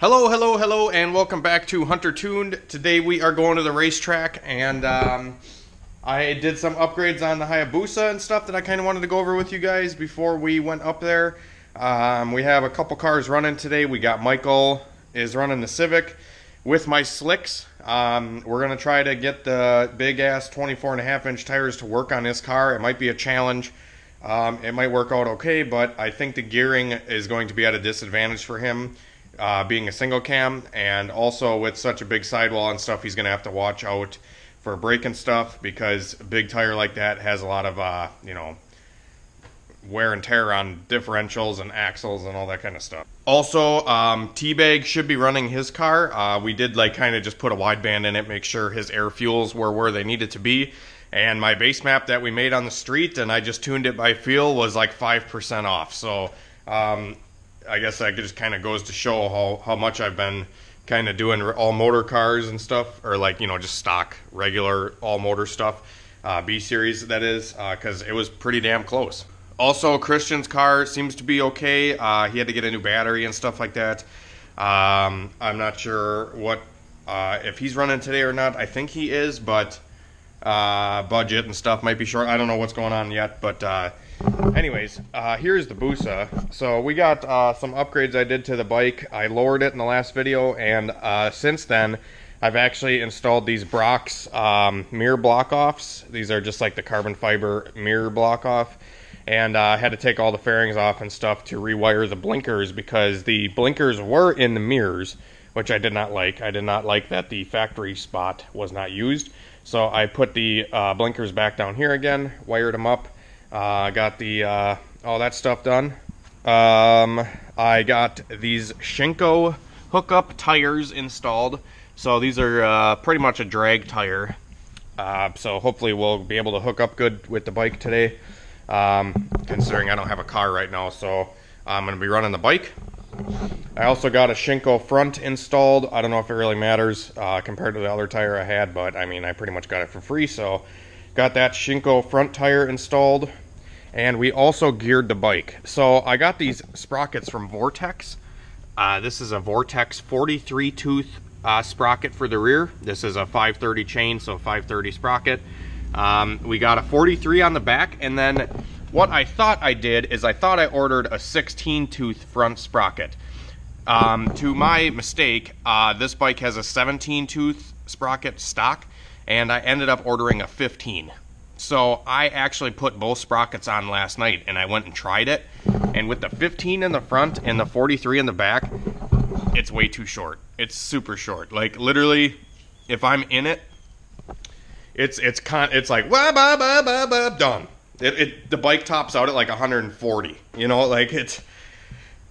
Hello, hello, hello, and welcome back to Hunter Tuned. Today we are going to the racetrack, and I did some upgrades on the Hayabusa and stuff that I kind of wanted to go over with you guys before we went up there. We have a couple cars running today. We got Michael is running the Civic with my slicks. We're going to try to get the big-ass 24.5-inch tires to work on this car. It might be a challenge. It might work out okay, but I think the gearing is going to be at a disadvantage for him. Being a single cam, and also with such a big sidewall and stuff, he's going to have to watch out for braking stuff because a big tire like that has a lot of, wear and tear on differentials and axles and all that kind of stuff. Also, T-Bag should be running his car. We did kind of just put a wideband in it, make sure his air fuels were where they needed to be. And my base map that we made on the street, and I just tuned it by feel, was like 5% off. So, I guess that just kind of goes to show how much I've been kind of doing all motor cars and stuff, or just stock regular all motor stuff, B series that is, because it was pretty damn close. Also, Christian's car seems to be okay. He had to get a new battery and stuff like that. I'm not sure what if he's running today or not. I think he is, but budget and stuff might be short. I don't know what's going on yet, but anyways, here's the Busa. So we got some upgrades I did to the bike. I lowered it in the last video, and since then I've actually installed these Brock's mirror block offs. These are just like the carbon fiber mirror block off, and I had to take all the fairings off and stuff to rewire the blinkers because the blinkers were in the mirrors, which I did not like. I did not like that the factory spot was not used. So I put the blinkers back down here again, wired them up, got the all that stuff done. I got these Shinko hookup tires installed. So these are pretty much a drag tire. So hopefully we'll be able to hook up good with the bike today, considering I don't have a car right now. So I'm going to be running the bike. I also got a Shinko front installed. I don't know if it really matters compared to the other tire I had, but I mean, I pretty much got it for free. So got that Shinko front tire installed, and we also geared the bike. So I got these sprockets from Vortex. This is a Vortex 43 tooth sprocket for the rear. This is a 530 chain, so 530 sprocket. We got a 43 on the back, and then what I thought I did is I thought I ordered a 16 tooth front sprocket. To my mistake, this bike has a 17 tooth sprocket stock, and I ended up ordering a 15. So I actually put both sprockets on last night, and I went and tried it, and with the 15 in the front and the 43 in the back, it's way too short. It's super short. Like literally, if I'm in it, it's like wah, bah, bah, bah, bah, done. The bike tops out at like 140, it's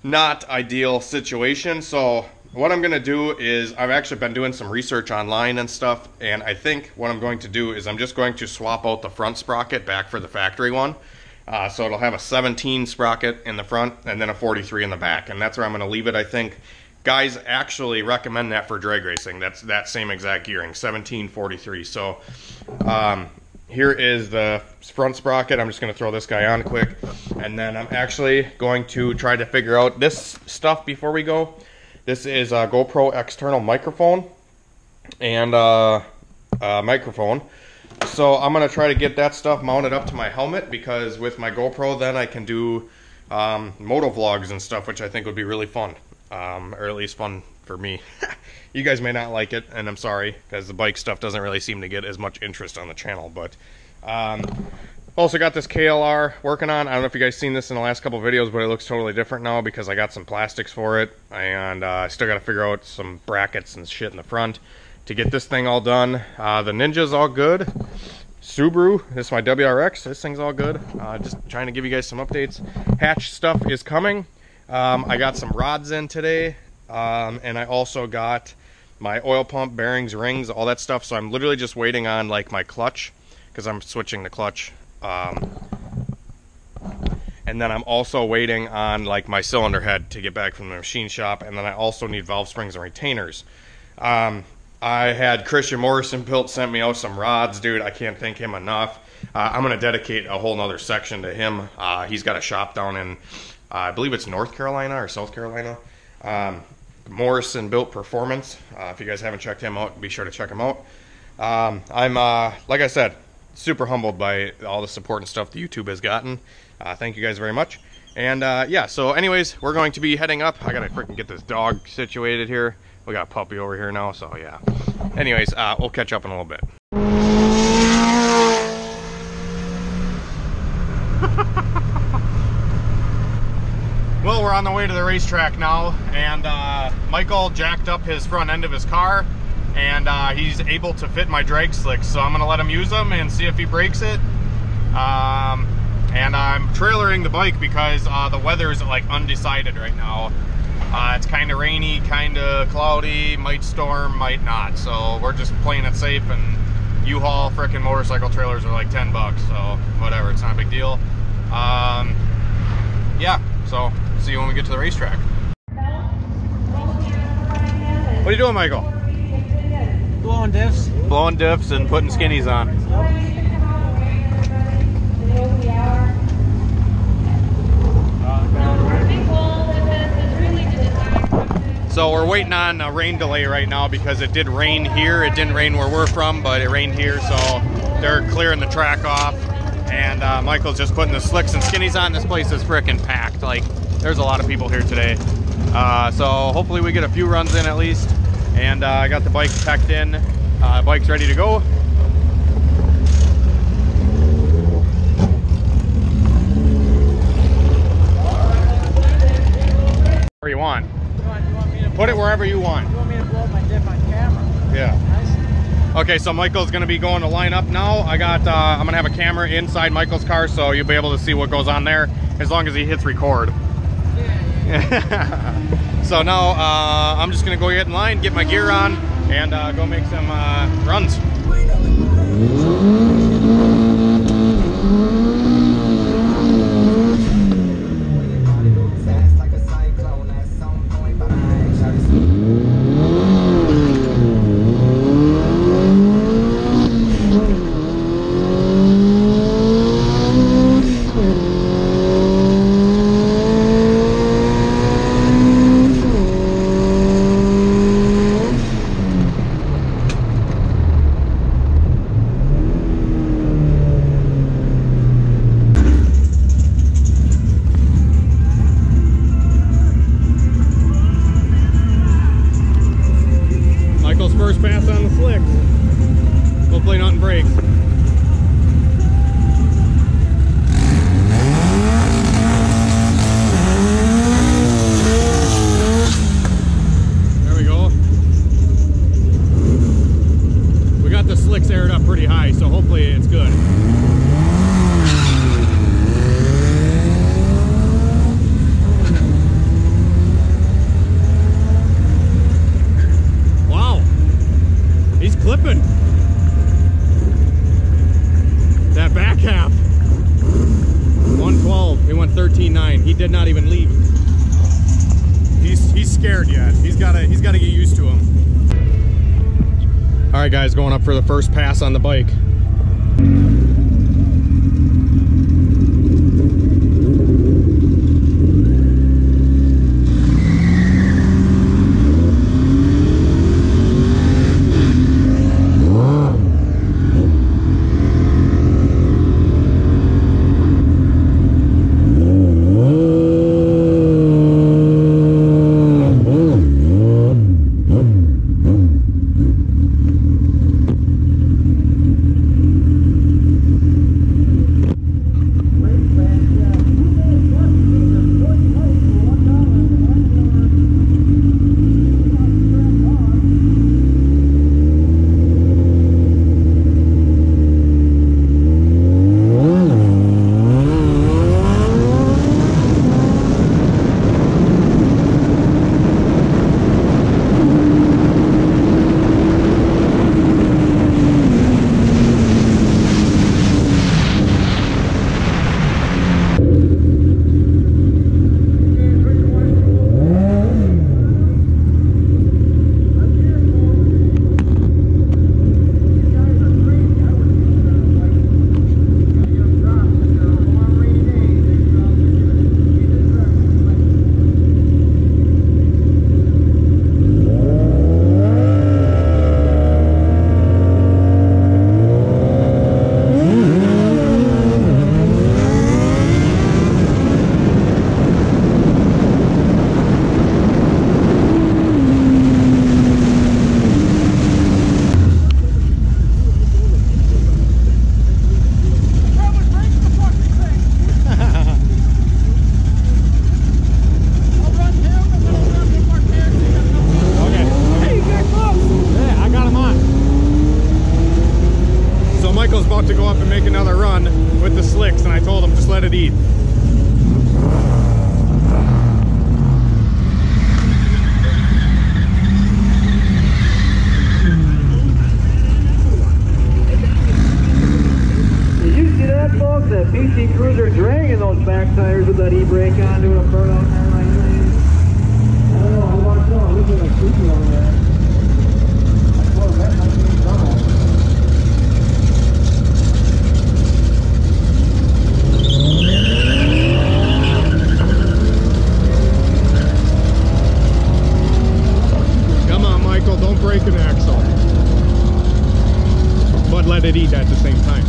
not ideal situation. So what I'm gonna do is I've actually been doing some research online and stuff, and I think what I'm going to do is I'm just going to swap out the front sprocket back for the factory one. So it'll have a 17 sprocket in the front and then a 43 in the back, and that's where I'm gonna leave it. I think guys actually recommend that for drag racing. That's that same exact gearing, 17, 43. So here is the front sprocket. I'm just going to throw this guy on quick, and then I'm actually going to try to figure out this stuff before we go. This is a GoPro external microphone and microphone. So I'm going to try to get that stuff mounted up to my helmet, because with my GoPro then I can do moto vlogs and stuff, which I think would be really fun, or at least fun for me. You guys may not like it, and I'm sorry, because the bike stuff doesn't really seem to get as much interest on the channel. But also got this KLR working on. I don't know if you guys seen this in the last couple videos, but it looks totally different now because I got some plastics for it, and I still got to figure out some brackets and shit in the front to get this thing all done. The Ninja's all good. Subaru, this is my WRX. This thing's all good. Just trying to give you guys some updates. Hatch stuff is coming. I got some rods in today, and I also got my oil pump, bearings, rings, all that stuff. So I'm literally just waiting on like my clutch, because I'm switching the clutch. And then I'm also waiting on like my cylinder head to get back from the machine shop, and then I also need valve springs and retainers. I had Christian Morrison built, sent me out some rods, dude. I can't thank him enough. I'm gonna dedicate a whole nother section to him. He's got a shop down in I believe it's North Carolina or South Carolina. Morrison Built Performance. If you guys haven't checked him out, be sure to check him out. I'm like I said, super humbled by all the support and stuff that YouTube has gotten. Thank you guys very much. And yeah, so anyways, we're going to be heading up. I gotta freaking get this dog situated here. We got a puppy over here now, so yeah. Anyways, we'll catch up in a little bit. Well, we're on the way to the racetrack now, and Michael jacked up his front end of his car, and he's able to fit my drag slicks, so I'm gonna let him use them and see if he breaks it. And I'm trailering the bike because the weather is like undecided right now. It's kind of rainy, kind of cloudy, might storm, might not. So we're just playing it safe, and U-Haul frickin' motorcycle trailers are like 10 bucks, so whatever, it's not a big deal. Yeah, so see you when we get to the racetrack. What are you doing, Michael? Blowing diffs. Blowing diffs and putting skinnies on. So we're waiting on a rain delay right now because it did rain here. It didn't rain where we're from, but it rained here, so they're clearing the track off. And Michael's just putting the slicks and skinnies on. This place is freaking packed. Like, there's a lot of people here today. So hopefully we get a few runs in at least. And I got the bike packed in. Bike's ready to go. Where you want? Put it wherever you want. You want me to blow up my diff on camera? Yeah. Nice. Okay, so Michael's gonna be going to line up now. I'm gonna have a camera inside Michael's car, so you'll be able to see what goes on there as long as he hits record. Yeah. So now I'm just gonna go get in line, get my gear on, and go make some runs. First pass on the slicks. Hopefully nothing breaks. There we go. We got the slicks aired up pretty high, so hopefully it's good. Clipping that back half. 112. He went 13.9. He did not even leave. He's scared yet. He's gotta get used to him. All right, guys, going up for the first pass on the bike. GT Cruiser dragging those back tires with that e-brake on, doing a burnout kind of thing. I don't know, I want to know. Look at that creepy on there. I told that might be in trouble. Come on, Michael, don't break an axle. But let it eat at the same time.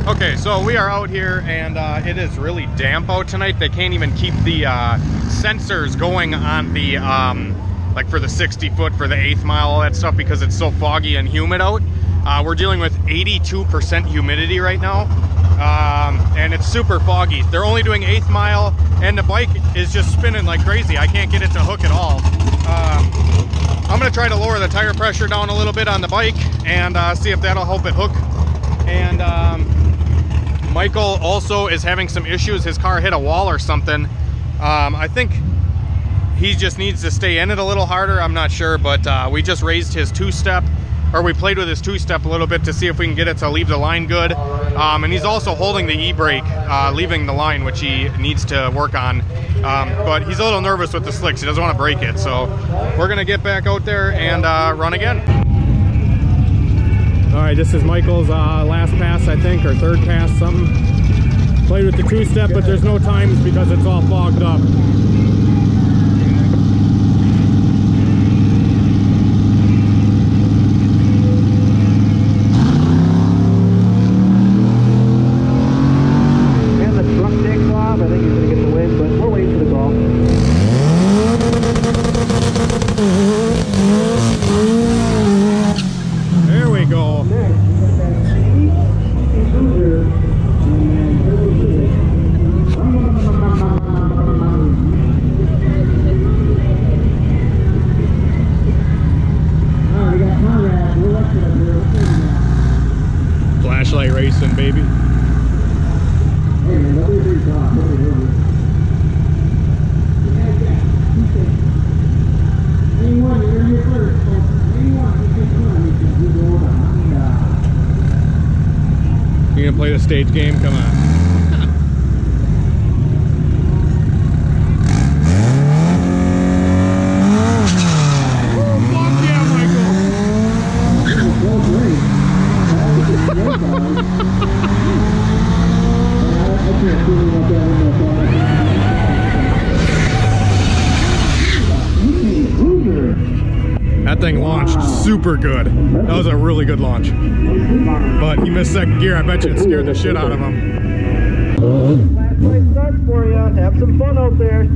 Okay, so we are out here and it is really damp out tonight. They can't even keep the sensors going on the, like for the 60 foot, for the 8th mile, all that stuff, because it's so foggy and humid out. We're dealing with 82% humidity right now, and it's super foggy. They're only doing 8th mile, and the bike is just spinning like crazy. I can't get it to hook at all. I'm gonna try to lower the tire pressure down a little bit on the bike and see if that'll help it hook. And Michael also is having some issues. His car hit a wall or something. I think he just needs to stay in it a little harder. I'm not sure, but we just raised his two-step, or we played with his two-step a little bit to see if we can get it to leave the line good. And he's also holding the e-brake, leaving the line, which he needs to work on. But he's a little nervous with the slicks. He doesn't want to break it. So we're gonna get back out there and run again. All right, this is Michael's last pass, I think, or third pass, something. Played with the two-step, but there's no times because it's all fogged up. And the truck takes off. I think he's going to get the win, but we're waiting for the call. There we go. Flashlight racing, baby. You gonna play the stage game? Come on. That thing launched super good. That was a really good launch. But he missed second gear. I bet you it scared the shit out of him. Last night starts for you. Have some fun out there.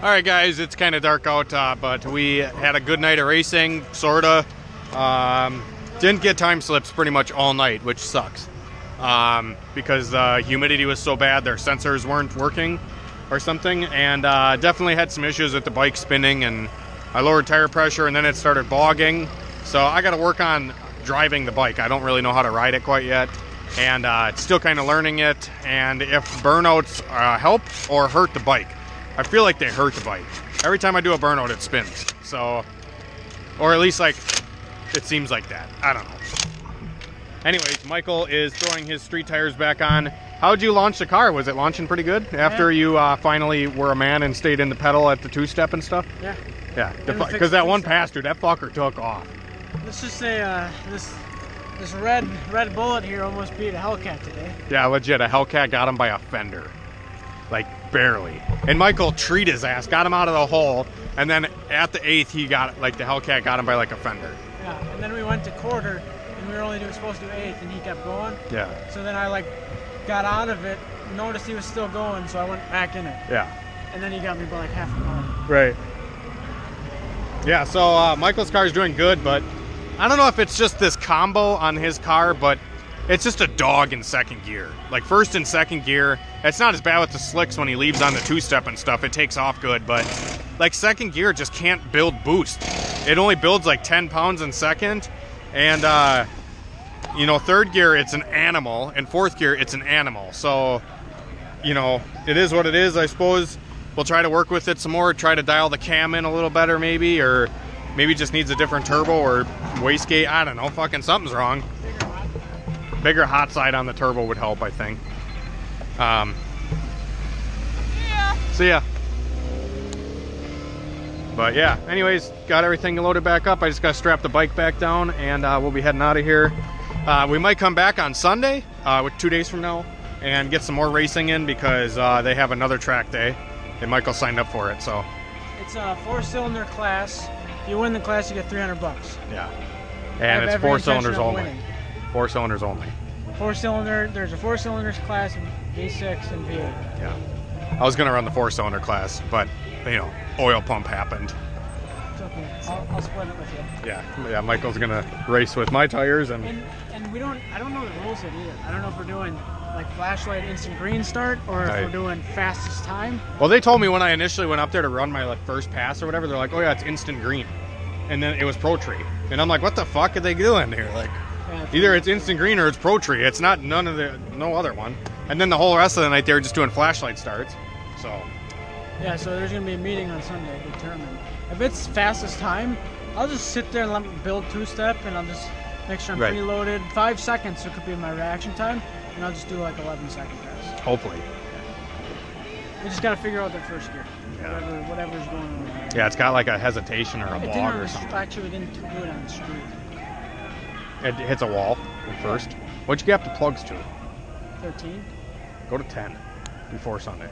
Alright guys, it's kind of dark out, but we had a good night of racing, sorta. Didn't get time slips pretty much all night, which sucks. Because the humidity was so bad, their sensors weren't working or something. And definitely had some issues with the bike spinning, and I lowered tire pressure and then it started bogging. So I got to work on driving the bike. I don't really know how to ride it quite yet. And still kind of learning it. And if burnouts help or hurt the bike. I feel like they hurt the bike. Every time I do a burnout, it spins. So, or at least like, it seems like that. I don't know. Anyways, Michael is throwing his street tires back on. How'd you launch the car? Was it launching pretty good after you finally were a man and stayed in the pedal at the two-step and stuff? Yeah. Yeah, because that one pass, dude, that fucker took off. Let's just say this red bullet here almost beat a Hellcat today. Yeah, legit, a Hellcat got him by a fender. Like, barely. And Michael treated his ass, got him out of the hole, and then at the 8th, he got, like, the Hellcat got him by, like, a fender. Yeah, and then we went to quarter, and we were only supposed to do 8th, and he kept going. Yeah. So then I, like, got out of it, noticed he was still going, so I went back in it. Yeah. And then he got me by, like, half a mile. Right. Yeah, so Michael's car is doing good, but I don't know if it's just this combo on his car, but it's just a dog in second gear. Like first and second gear, it's not as bad with the slicks when he leaves on the two-step and stuff. It takes off good, but like second gear just can't build boost. It only builds like 10 pounds in second, and you know, third gear it's an animal, and fourth gear it's an animal. So, you know, it is what it is, I suppose. We'll try to work with it some more, try to dial the cam in a little better maybe, or maybe it just needs a different turbo or wastegate. I don't know, fucking something's wrong. Bigger hot side on the turbo would help, I think. Yeah. See ya. But yeah, anyways, got everything loaded back up. I just got to strap the bike back down, and we'll be heading out of here. We might come back on Sunday, 2 days from now, and get some more racing in because they have another track day, and Michael signed up for it. So it's a 4-cylinder class. If you win the class, you get $300. Yeah, and it's 4 cylinders only. Winning. 4 cylinders only. 4-cylinder. There's a 4-cylinders class, V6 and V8. Yeah, I was gonna run the 4-cylinder class, but you know, oil pump happened. It's okay. I'll split it with you. Yeah. Michael's gonna race with my tires, and we don't. I don't know the rules of it either. I don't know if we're doing like flashlight instant green start or if we're doing fastest time. Well, they told me when I initially went up there to run my like first pass or whatever, they're like, oh yeah, it's instant green, and then it was pro tree, and I'm like, what the fuck are they doing here? Like, either it's instant green or it's pro tree. It's not no other one. And then the whole rest of the night they were just doing flashlight starts. So yeah, so there's gonna be a meeting on Sunday to determine if it's fastest time. I'll just sit there and let me build two-step, and I'll just make sure I'm preloaded. 5 seconds, so it could be my reaction time, and I'll just do like 11-second pass. Hopefully. We just gotta figure out that first gear. Yeah. Whatever's going on. Yeah, it's got like a hesitation or a log or something. Actually, we didn't do it on the street. It hits a wall at first. What'd you get up the plugs to? 13. Go to 10 before Sunday.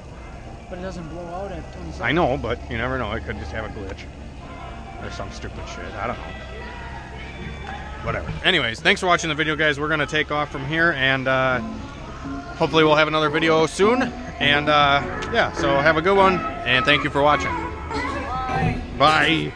But it doesn't blow out at 27. I know, but you never know. It could just have a glitch. Or some stupid shit. I don't know. Whatever. Anyways, thanks for watching the video, guys. We're going to take off from here, and hopefully we'll have another video soon. And yeah, so have a good one, and thank you for watching. Bye. Bye.